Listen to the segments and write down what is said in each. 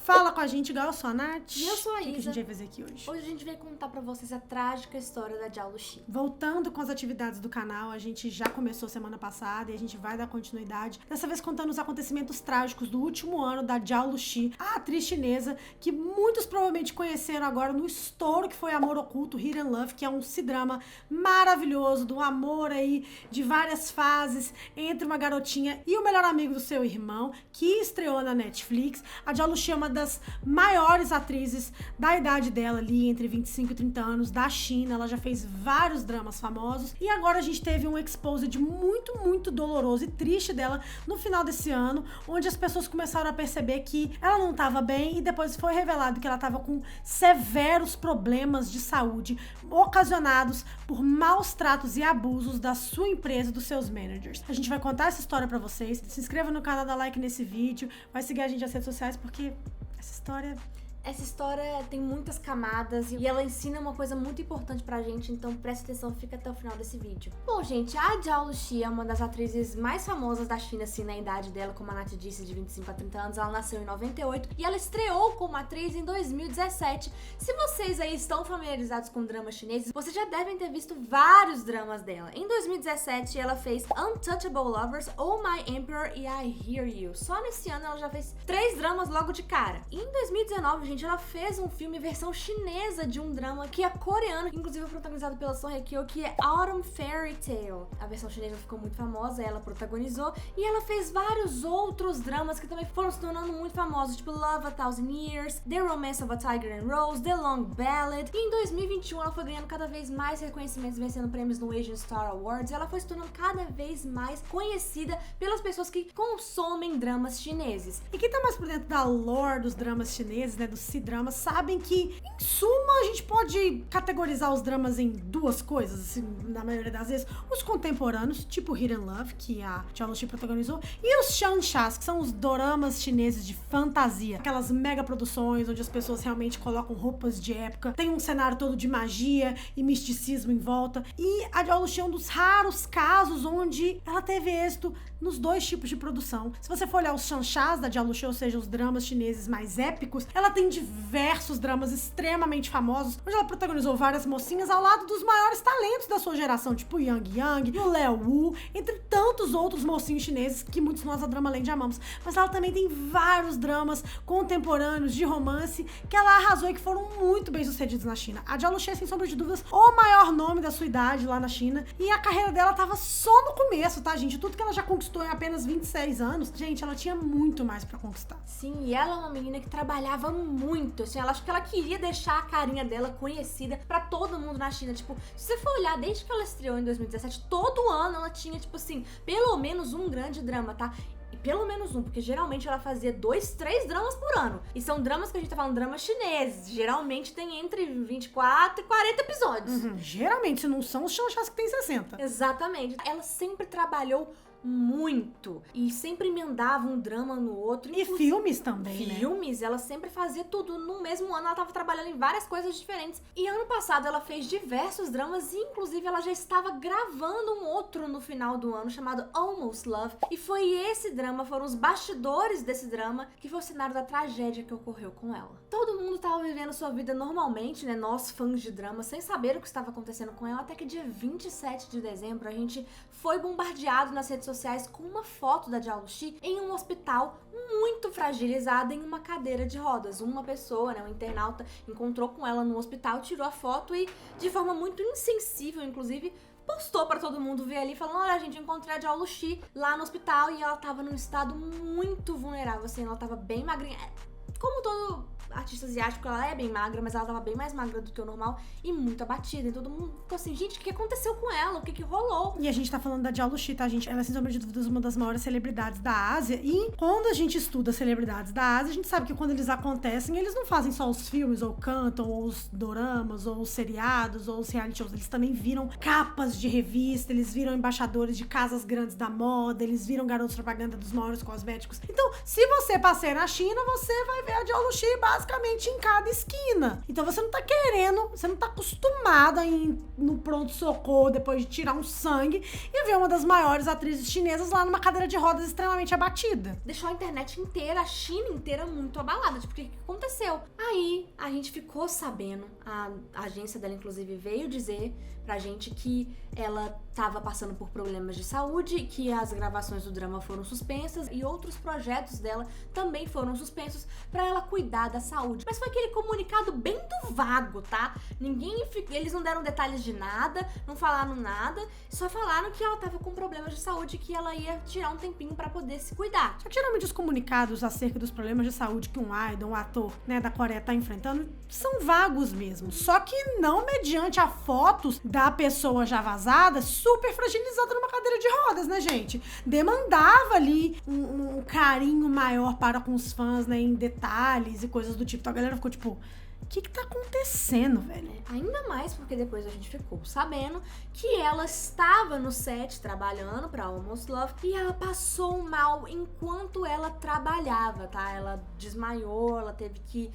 Fala com a gente, igual eu sou a Nath. E eu sou a Isa. O que a gente vai fazer aqui hoje? Hoje a gente vai contar pra vocês a trágica história da Jiao Luxi. Voltando com as atividades do canal, a gente já começou semana passada e a gente vai dar continuidade. Dessa vez contando os acontecimentos trágicos do último ano da Jiao Luxi, a atriz chinesa que muitos provavelmente conheceram agora no estouro que foi Amor Oculto, Hidden Love, que é um C-drama maravilhoso, do amor aí de várias fases entre uma garotinha e o melhor amigo do seu irmão, que estreou na Netflix. A Jiao Luxi é uma das maiores atrizes da idade dela ali, entre 25 e 30 anos, da China. Ela já fez vários dramas famosos e agora a gente teve um exposed muito doloroso e triste dela no final desse ano, onde as pessoas começaram a perceber que ela não estava bem e depois foi revelado que ela estava com severos problemas de saúde ocasionados por maus tratos e abusos da sua empresa e dos seus managers. A gente vai contar essa história pra vocês. Se inscreva no canal, dá like nesse vídeo, vai seguir a gente nas redes sociais porque essa história tem muitas camadas e ela ensina uma coisa muito importante pra gente, então presta atenção, fica até o final desse vídeo. Bom, gente, a Jiao Luxi é uma das atrizes mais famosas da China, assim, na idade dela, como a Nath disse, de 25 a 30 anos. Ela nasceu em 98 e ela estreou como atriz em 2017. Se vocês aí estão familiarizados com dramas chineses, vocês já devem ter visto vários dramas dela. Em 2017, ela fez Untouchable Lovers, Oh My Emperor e I Hear You. Só nesse ano ela já fez 3 dramas logo de cara. E em 2019, gente, ela fez um filme versão chinesa de um drama que é coreano, inclusive protagonizado pela Song Hye Kyo, que é Autumn Fairy Tale. A versão chinesa ficou muito famosa, ela protagonizou, e ela fez vários outros dramas que também foram se tornando muito famosos, tipo Love a Thousand Years, The Romance of a Tiger and Rose, The Long Ballad. E em 2021 ela foi ganhando cada vez mais reconhecimentos, vencendo prêmios no Asian Star Awards. Ela foi se tornando cada vez mais conhecida pelas pessoas que consomem dramas chineses. E quem tá mais por dentro da lore dos dramas chineses, né, dos C-dramas, sabem que, em suma, a gente pode categorizar os dramas em duas coisas, assim, na maioria das vezes. Os contemporâneos, tipo Hidden Love, que a Jiao Luxi protagonizou, e os xianxas, que são os doramas chineses de fantasia. Aquelas mega produções onde as pessoas realmente colocam roupas de época, tem um cenário todo de magia e misticismo em volta. E a Jiao Luxi é um dos raros casos onde ela teve êxito nos dois tipos de produção. Se você for olhar os xianxas da Jiao Luxi, ou seja, os dramas chineses mais épicos, ela tem diversos dramas extremamente famosos, onde ela protagonizou várias mocinhas ao lado dos maiores talentos da sua geração, tipo Yang Yang e o Leo Wu, entre tantos outros mocinhos chineses que muitos de nós da Drama Land amamos. Mas ela também tem vários dramas contemporâneos de romance que ela arrasou e que foram muito bem sucedidos na China. A Jiao Luxi é, sem sombra de dúvidas, o maior nome da sua idade lá na China, e a carreira dela tava só no começo, tá, gente? Tudo que ela já conquistou em apenas 26 anos, gente, ela tinha muito mais pra conquistar. Sim, e ela é uma menina que trabalhava muito, assim, ela acho que ela queria deixar a carinha dela conhecida pra todo mundo na China. Tipo, se você for olhar, desde que ela estreou em 2017, todo ano ela tinha, tipo assim, pelo menos um grande drama, tá? E pelo menos um, porque geralmente ela fazia 2, 3 dramas por ano. E são dramas que a gente tá falando, dramas chineses. Geralmente tem entre 24 e 40 episódios. Geralmente, não são os xianxas que tem 60. Exatamente. Ela sempre trabalhou muito e sempre emendava um drama no outro. E filmes também, né? Filmes, ela sempre fazia tudo. No mesmo ano ela tava trabalhando em várias coisas diferentes. E ano passado ela fez diversos dramas e inclusive ela já estava gravando um outro no final do ano chamado Almost Love. E foi esse drama, foram os bastidores desse drama que foi o cenário da tragédia que ocorreu com ela. Todo mundo tava vivendo sua vida normalmente, né? Nós, fãs de drama, sem saber o que estava acontecendo com ela, até que dia 27 de dezembro a gente foi bombardeado nas redes sociais com uma foto da Jiao Luxi em um hospital muito fragilizada em uma cadeira de rodas. Uma pessoa, né, um internauta, encontrou com ela no hospital, tirou a foto e, de forma muito insensível, inclusive, postou pra todo mundo ver ali, falando: olha, gente, eu encontrei a Jiao Luxi lá no hospital e ela tava num estado muito vulnerável, assim, ela tava bem magrinha. Como todo artista asiático, ela é bem magra, mas ela tava bem mais magra do que o normal e muito abatida. E todo mundo ficou assim, gente, o que aconteceu com ela? O que rolou? E a gente tá falando da Jiao Luxi, tá, gente? Ela é, sem sombra de dúvidas, uma das maiores celebridades da Ásia. E quando a gente estuda celebridades da Ásia, a gente sabe que quando eles acontecem, eles não fazem só os filmes, ou cantam, ou os doramas, ou os seriados, ou os reality shows. Eles também viram capas de revista, eles viram embaixadores de casas grandes da moda, eles viram garotos propaganda dos maiores cosméticos. Então, se você passeia na China, você vai ver a Jiao Luxi basicamente basicamente em cada esquina. Então você não tá querendo, você não tá acostumado a ir no pronto-socorro depois de tirar um sangue e ver uma das maiores atrizes chinesas lá numa cadeira de rodas extremamente abatida. Deixou a internet inteira, a China inteira muito abalada. Tipo, o que aconteceu? Aí, a gente ficou sabendo, a agência dela, inclusive, veio dizer pra gente que ela tava passando por problemas de saúde, que as gravações do drama foram suspensas e outros projetos dela também foram suspensos pra ela cuidar da saúde. Mas foi aquele comunicado bem do vago, tá? Eles não deram detalhes de nada, não falaram nada, só falaram que ela tava com problemas de saúde e que ela ia tirar um tempinho pra poder se cuidar. Só que geralmente os comunicados acerca dos problemas de saúde que um idol, um ator, né, da Coreia tá enfrentando são vagos mesmo. Só que não mediante a fotos da pessoa já vazada, super fragilizada numa cadeira de rodas, né, gente? Demandava ali um carinho maior para com os fãs, né, em detalhes e coisas do tipo. Então a galera ficou tipo, o que tá acontecendo, velho? Ainda mais porque depois a gente ficou sabendo que ela estava no set trabalhando pra Almost Love e ela passou mal enquanto ela trabalhava, tá? Ela desmaiou, ela teve que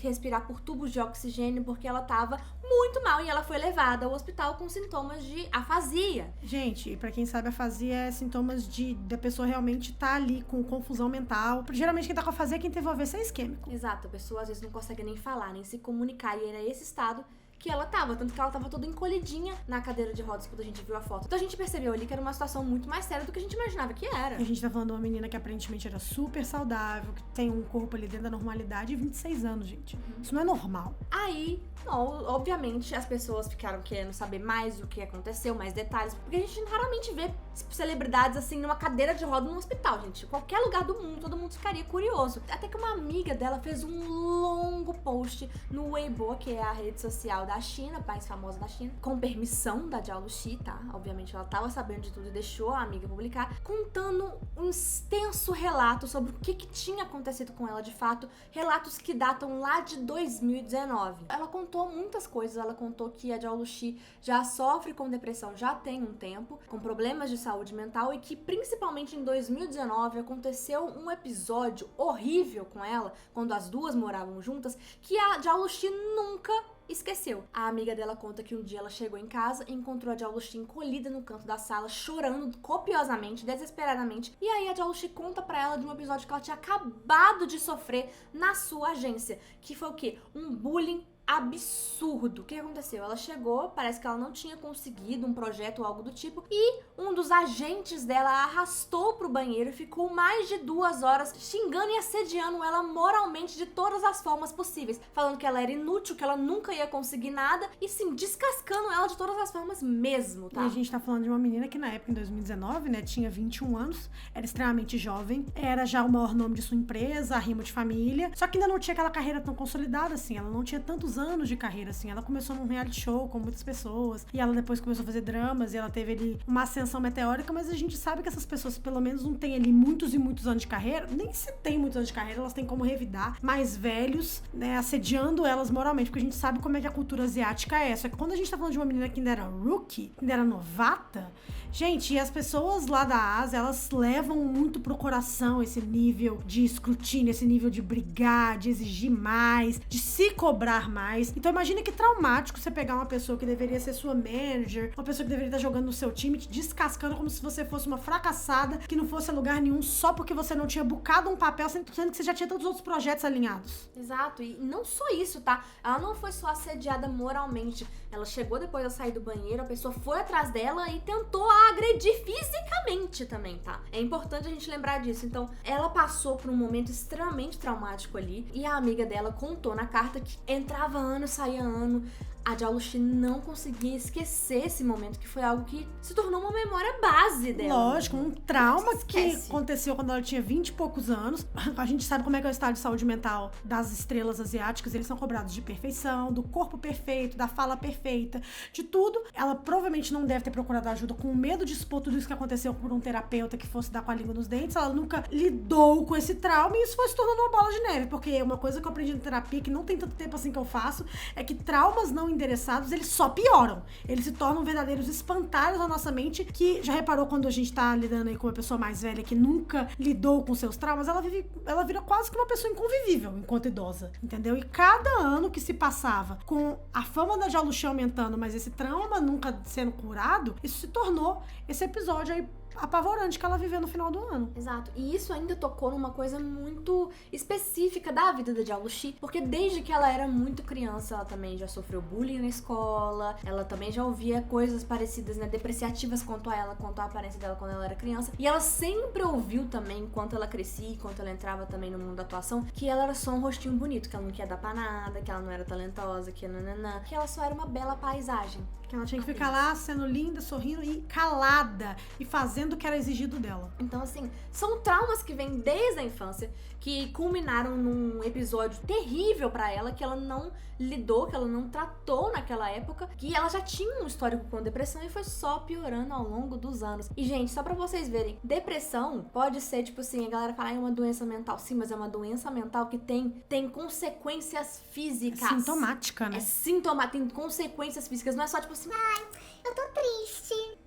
respirar por tubos de oxigênio porque ela tava muito mal e ela foi levada ao hospital com sintomas de afasia. Gente, pra quem sabe, afasia é sintomas da pessoa realmente tá ali com confusão mental. Geralmente quem tá com afasia é quem teve um AVC isquêmico. Exato, a pessoa às vezes não consegue nem falar, nem se comunicar, e era esse estado que ela tava, tanto que ela tava toda encolhidinha na cadeira de rodas quando a gente viu a foto. Então a gente percebeu ali que era uma situação muito mais séria do que a gente imaginava que era. A gente tá falando de uma menina que aparentemente era super saudável, que tem um corpo ali dentro da normalidade, e 26 anos, gente. Isso não é normal. Aí, obviamente, as pessoas ficaram querendo saber mais o que aconteceu, mais detalhes, porque a gente raramente vê celebridades assim numa cadeira de roda no hospital, gente. Qualquer lugar do mundo, todo mundo ficaria curioso. Até que uma amiga dela fez um longo post no Weibo, que é a rede social da China, mais famosa da China, com permissão da Zhao Luxi, tá? Obviamente ela tava sabendo de tudo e deixou a amiga publicar, contando um extenso relato sobre o que tinha acontecido com ela de fato, relatos que datam lá de 2019. Ela contou muitas coisas, ela contou que a Zhao Luxi já sofre com depressão já tem um tempo, com problemas de saúde mental, e que principalmente em 2019 aconteceu um episódio horrível com ela, quando as duas moravam juntas, que a Zhao Luxi nunca esqueceu. A amiga dela conta que um dia ela chegou em casa e encontrou a Zhao Luxi encolhida no canto da sala, chorando copiosamente, desesperadamente. E aí a Zhao Luxi conta pra ela de um episódio que ela tinha acabado de sofrer na sua agência, que foi o quê? Um bullying absurdo. O que aconteceu? Ela chegou, parece que ela não tinha conseguido um projeto ou algo do tipo, e um dos agentes dela a arrastou pro banheiro e ficou mais de 2 horas xingando e assediando ela moralmente de todas as formas possíveis, falando que ela era inútil, que ela nunca ia conseguir nada, e sim, descascando ela de todas as formas mesmo, tá? E a gente tá falando de uma menina que na época, em 2019, né, tinha 21 anos, era extremamente jovem, era já o maior nome de sua empresa, arrimo de família, só que ainda não tinha aquela carreira tão consolidada assim, ela não tinha tantos anos de carreira, assim. Ela começou num reality show com muitas pessoas, e ela depois começou a fazer dramas, e ela teve ali uma ascensão meteórica, mas a gente sabe que essas pessoas, pelo menos, não têm ali muitos e muitos anos de carreira, nem se tem muitos anos de carreira, elas têm como revidar mais velhos, né, assediando elas moralmente, porque a gente sabe como é que a cultura asiática é. Só que quando a gente tá falando de uma menina que ainda era rookie, que ainda era novata, gente, e as pessoas lá da Ásia, elas levam muito pro coração esse nível de escrutínio, esse nível de brigar, de exigir mais, de se cobrar mais. Então imagina que traumático você pegar uma pessoa que deveria ser sua manager, uma pessoa que deveria estar jogando no seu time, te descascando como se você fosse uma fracassada, que não fosse a lugar nenhum só porque você não tinha bucado um papel, sendo que você já tinha todos os outros projetos alinhados. Exato, e não só isso, tá? Ela não foi só assediada moralmente, ela chegou depois de sair do banheiro, a pessoa foi atrás dela e tentou a agredir fisicamente também, tá? É importante a gente lembrar disso. Então, ela passou por um momento extremamente traumático ali, e a amiga dela contou na carta que entrava ano, saía ano. A Zhao Luxi não conseguia esquecer esse momento, que foi algo que se tornou uma memória base dela. Lógico, um trauma que aconteceu quando ela tinha 20 e poucos anos. A gente sabe como é que é o estado de saúde mental das estrelas asiáticas. Eles são cobrados de perfeição, do corpo perfeito, da fala perfeita, de tudo. Ela provavelmente não deve ter procurado ajuda com medo de expor tudo isso que aconteceu por um terapeuta que fosse dar com a língua nos dentes. Ela nunca lidou com esse trauma e isso foi se tornando uma bola de neve. Porque uma coisa que eu aprendi na terapia, que não tem tanto tempo assim que eu faço, é que traumas não endereçados, eles só pioram. Eles se tornam verdadeiros espantalhos na nossa mente, que já reparou quando a gente tá lidando aí com uma pessoa mais velha que nunca lidou com seus traumas, ela vira quase que uma pessoa inconvivível enquanto idosa, entendeu? E cada ano que se passava com a fama da Jalushi aumentando, mas esse trauma nunca sendo curado, isso se tornou esse episódio aí apavorante que ela viveu no final do ano. Exato. E isso ainda tocou numa coisa muito específica da vida da Jalushi, porque desde que ela era muito criança, ela também já sofreu bullying na escola, ela também já ouvia coisas parecidas, né, depreciativas quanto a ela, quanto à aparência dela quando ela era criança. E ela sempre ouviu também, enquanto ela crescia, enquanto ela entrava também no mundo da atuação, que ela era só um rostinho bonito, que ela não queria dar pra nada, que ela não era talentosa, que nananã, que ela só era uma bela paisagem. Que ela tinha que ficar lá sendo linda, sorrindo e calada e fazendo o que era exigido dela. Então, assim, são traumas que vêm desde a infância, que culminaram num episódio terrível pra ela, que ela não lidou, que ela não tratou naquela época, que ela já tinha um histórico com depressão e foi só piorando ao longo dos anos. E, gente, só pra vocês verem, depressão pode ser, tipo assim, a galera fala, é uma doença mental. Sim, mas é uma doença mental que tem consequências físicas. É sintomática, né? É sintomática, tem consequências físicas. Não é só, tipo assim, ai, eu tô triste.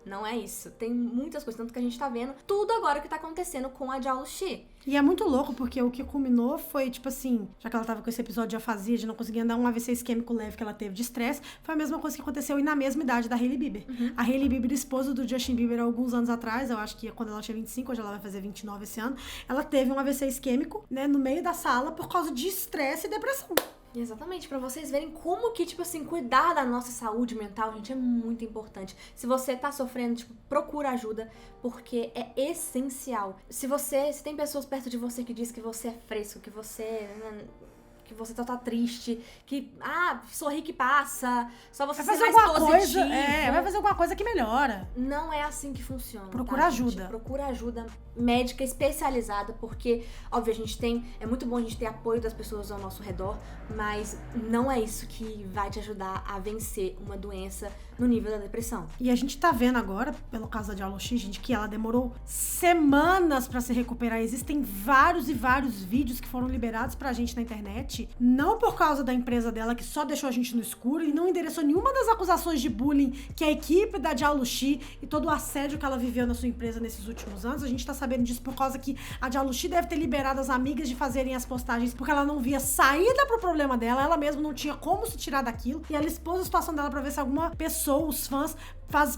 Não é isso. Tem muitas coisas, tanto que a gente tá vendo tudo agora que tá acontecendo com a Jalushi. E é muito louco, porque o que culminou foi, tipo assim, já que ela tava com esse episódio de afasia, de não conseguir andar, um AVC isquêmico leve que ela teve de estresse, foi a mesma coisa que aconteceu e na mesma idade da Hailey Bieber. A Hailey Bieber, esposa do Justin Bieber, há alguns anos atrás, eu acho que quando ela tinha 25, hoje ela vai fazer 29 esse ano, ela teve um AVC isquêmico, né, no meio da sala por causa de estresse e depressão. Exatamente, pra vocês verem como que, tipo assim, cuidar da nossa saúde mental, gente, é muito importante. Se você tá sofrendo, tipo, procura ajuda, porque é essencial. Se tem pessoas perto de você que diz que você é fresco, que você tá triste, que, sorri que passa, só você vai ser fazer mais alguma positivo. coisa, vai fazer alguma coisa que melhora. Não é assim que funciona. Procura tá, ajuda. Gente? Procura ajuda médica especializada, porque, óbvio, é muito bom a gente ter apoio das pessoas ao nosso redor, mas não é isso que vai te ajudar a vencer uma doença no nível da depressão. E a gente tá vendo agora, pelo caso da Jalushi, gente, que ela demorou semanas pra se recuperar. Existem vários e vários vídeos que foram liberados pra gente na internet, não por causa da empresa dela, que só deixou a gente no escuro e não endereçou nenhuma das acusações de bullying que a equipe da Jalushi e todo o assédio que ela viveu na sua empresa nesses últimos anos. A gente tá sabendo disso por causa que a Jalushi deve ter liberado as amigas de fazerem as postagens porque ela não via saída pro problema dela, ela mesma não tinha como se tirar daquilo, e ela expôs a situação dela pra ver se alguma pessoa, os fãs,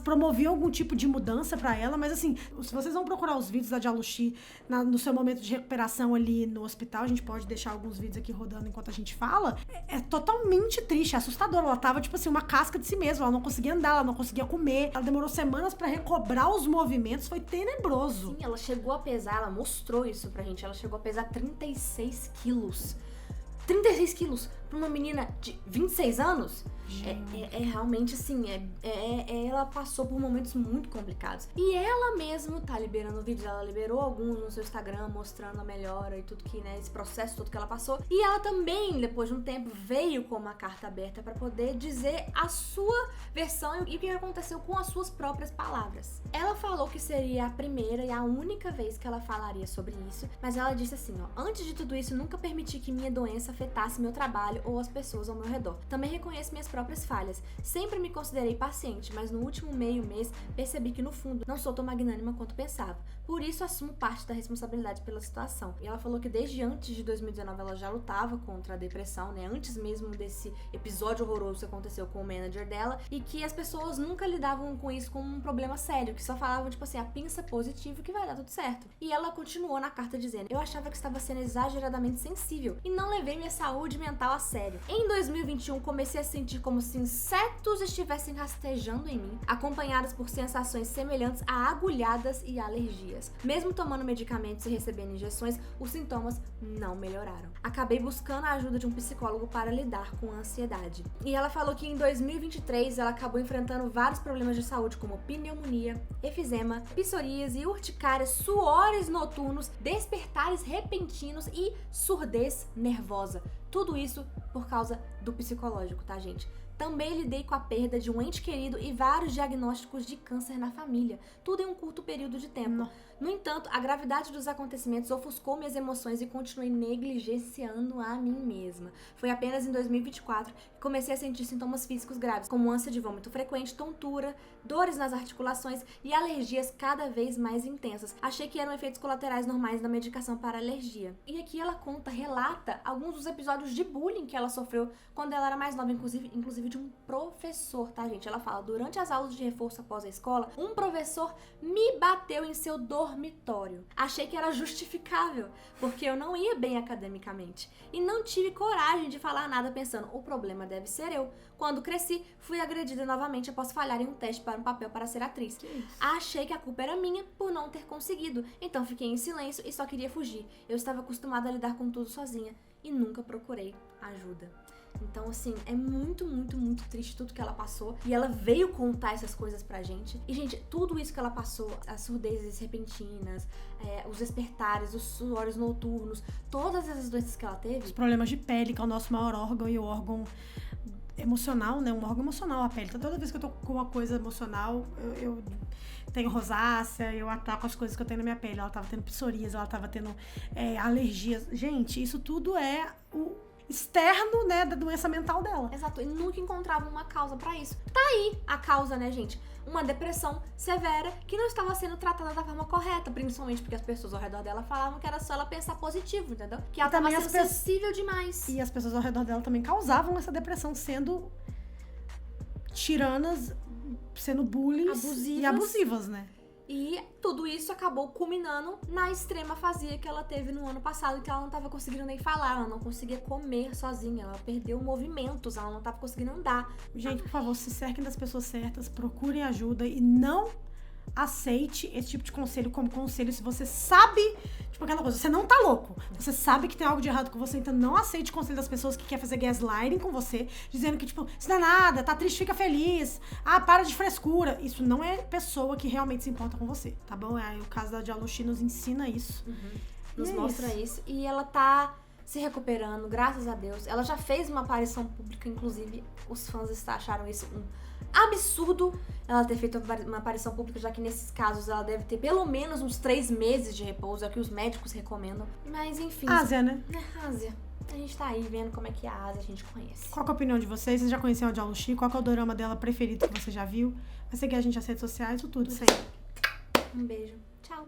promoviam algum tipo de mudança pra ela, mas assim, se vocês vão procurar os vídeos da Jalushi no seu momento de recuperação ali no hospital, a gente pode deixar alguns vídeos aqui rodando enquanto a gente fala, é totalmente triste, é assustador. Ela tava, tipo assim, uma casca de si mesma, ela não conseguia andar, ela não conseguia comer, ela demorou semanas pra recobrar os movimentos, foi tenebroso. Sim, ela chegou a pesar, ela mostrou isso pra gente, ela chegou a pesar 36 quilos. 36 quilos pra uma menina de 26 anos? É realmente assim, ela passou por momentos muito complicados. E ela mesma tá liberando vídeos, ela liberou alguns no seu Instagram, mostrando a melhora e tudo que, né, esse processo todo que ela passou. E ela também, depois de um tempo, veio com uma carta aberta pra poder dizer a sua versão e o que aconteceu com as suas próprias palavras. Ela falou que seria a primeira e a única vez que ela falaria sobre isso, mas ela disse assim, antes de tudo isso, nunca permiti que minha doença afetasse meu trabalho ou as pessoas ao meu redor. Também reconheço minhas próprias falhas. Sempre me considerei paciente, mas no último meio mês percebi que no fundo não sou tão magnânima quanto pensava. Por isso assumo parte da responsabilidade pela situação. E ela falou que desde antes de 2019 ela já lutava contra a depressão, né? Antes mesmo desse episódio horroroso que aconteceu com o manager dela, e que as pessoas nunca lidavam com isso como um problema sério, que só falavam, tipo assim, pensa positivo que vai dar tudo certo. E ela continuou na carta dizendo: eu achava que estava sendo exageradamente sensível e não levei minha saúde mental a sério. Em 2021 comecei a sentir como se insetos estivessem rastejando em mim, acompanhadas por sensações semelhantes a agulhadas e alergias. Mesmo tomando medicamentos e recebendo injeções, os sintomas não melhoraram. Acabei buscando a ajuda de um psicólogo para lidar com a ansiedade. E ela falou que em 2023 ela acabou enfrentando vários problemas de saúde, como pneumonia, efizema, psoríase, urticária, suores noturnos, despertares repentinos e surdez nervosa. Tudo isso por causa do psicológico, tá, gente? Também lidei com a perda de um ente querido e vários diagnósticos de câncer na família, tudo em um curto período de tempo. No entanto, a gravidade dos acontecimentos ofuscou minhas emoções e continuei negligenciando a mim mesma. Foi apenas em 2024 que comecei a sentir sintomas físicos graves, como ânsia de vômito frequente, tontura, dores nas articulações e alergias cada vez mais intensas. Achei que eram efeitos colaterais normais da medicação para alergia. E aqui ela relata alguns dos episódios de bullying que ela sofreu quando ela era mais nova, inclusive de um professor, tá, gente? Ela fala, durante as aulas de reforço após a escola, um professor me bateu em seu dormitório. Achei que era justificável, porque eu não ia bem academicamente. E não tive coragem de falar nada pensando, o problema deve ser eu. Quando cresci, fui agredida novamente após falhar em um teste para um papel para ser atriz. Achei que a culpa era minha por não ter conseguido. Então fiquei em silêncio e só queria fugir. Eu estava acostumada a lidar com tudo sozinha e nunca procurei ajuda. Então, assim, é muito, muito, muito triste tudo que ela passou. E ela veio contar essas coisas pra gente. E, gente, tudo isso que ela passou, as surdezes repentinas, os despertares, os suores noturnos, todas essas doenças que ela teve. Os problemas de pele, que é o nosso maior órgão e o órgão emocional, né? Um órgão emocional, a pele. Então, toda vez que eu tô com uma coisa emocional, eu tenho rosácea, eu ataco as coisas que eu tenho na minha pele. Ela tava tendo psoríase, ela tava tendo alergias. Gente, isso tudo é o externo, né, da doença mental dela. Exato, e nunca encontrava uma causa pra isso. Tá aí a causa, né, gente? Uma depressão severa que não estava sendo tratada da forma correta, principalmente porque as pessoas ao redor dela falavam que era só ela pensar positivo, entendeu? Que ela tava sendo sensível demais. E as pessoas ao redor dela também causavam essa depressão, sendo tiranas, sendo bullies e abusivas, né? E tudo isso acabou culminando na extrema afasia que ela teve no ano passado, que ela não estava conseguindo nem falar, ela não conseguia comer sozinha, ela perdeu movimentos, ela não estava conseguindo andar. Gente, por favor, se cerquem das pessoas certas, procurem ajuda e não aceite esse tipo de conselho como conselho se você sabe, tipo aquela coisa, você não tá louco, você sabe que tem algo de errado com você, então não aceite o conselho das pessoas que querem fazer gaslighting com você, dizendo que, tipo, isso não é nada, tá triste, fica feliz, para de frescura. Isso não é pessoa que realmente se importa com você, tá bom? O caso da Jalushi nos ensina isso. Nos mostra isso. E ela tá se recuperando, graças a Deus. Ela já fez uma aparição pública, inclusive os fãs acharam isso um absurdo ela ter feito uma aparição pública, já que nesses casos ela deve ter pelo menos uns 3 meses de repouso, é o que os médicos recomendam. Mas enfim. Ásia, né? Ásia. A gente tá aí vendo como é que é a Ásia a gente conhece. Qual que é a opinião de vocês? Vocês já conheceram a Jalushi? Qual que é o dorama dela preferido que você já viu? Vai seguir a gente nas redes sociais, tudo isso aí. Um beijo. Tchau.